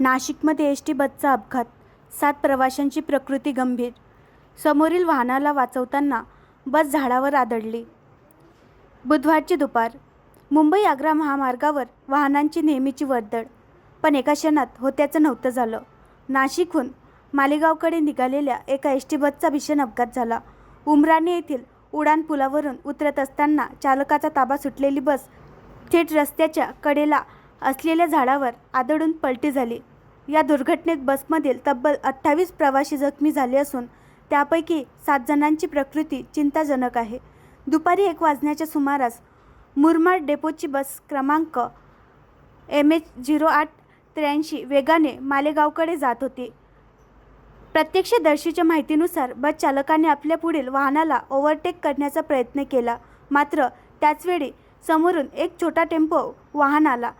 नाशिकमध्ये S T बसचा अपघात, 7 प्रवाशांची प्रकृती गंभीर. समोरील वाहनाला वाचवताना बस झाडावर आदळली. बुधवारची दुपार. मुंबई आग्रा महामार्गावर वाहनांची नेहमीची वर्दळ, पण एका क्षणात होत्याचं नव्हतं झालं. नाशिकहून मालेगावकडे निघालेल्या एका एस टी बसचा भीषण अपघात झाला. उमराणे येथील उडान पुलावरून उतरत असताना चालकाचा ताबा सुटलेली बस थेट रस्त्याच्या कडेला असलेल्या झाडावर आदळून पलटी झाली. या दुर्घटनेत बसमधील तब्बल 28 प्रवासी जखमी झाले असून त्यापैकी 7 जणांची प्रकृती चिंताजनक आहे. दुपारी 1 वाजण्याच्या सुमारास मुरबाड डेपोची बस क्रमांक MH0883 वेगाने मालेगावकडे जात होती. प्रत्यक्षदर्शीच्या माहितीनुसार बस चालकाने आपल्या पुढील वाहनाला ओव्हरटेक करण्याचा प्रयत्न केला, मात्र त्याचवेळी समोरून एक छोटा टेम्पो वाहन आला.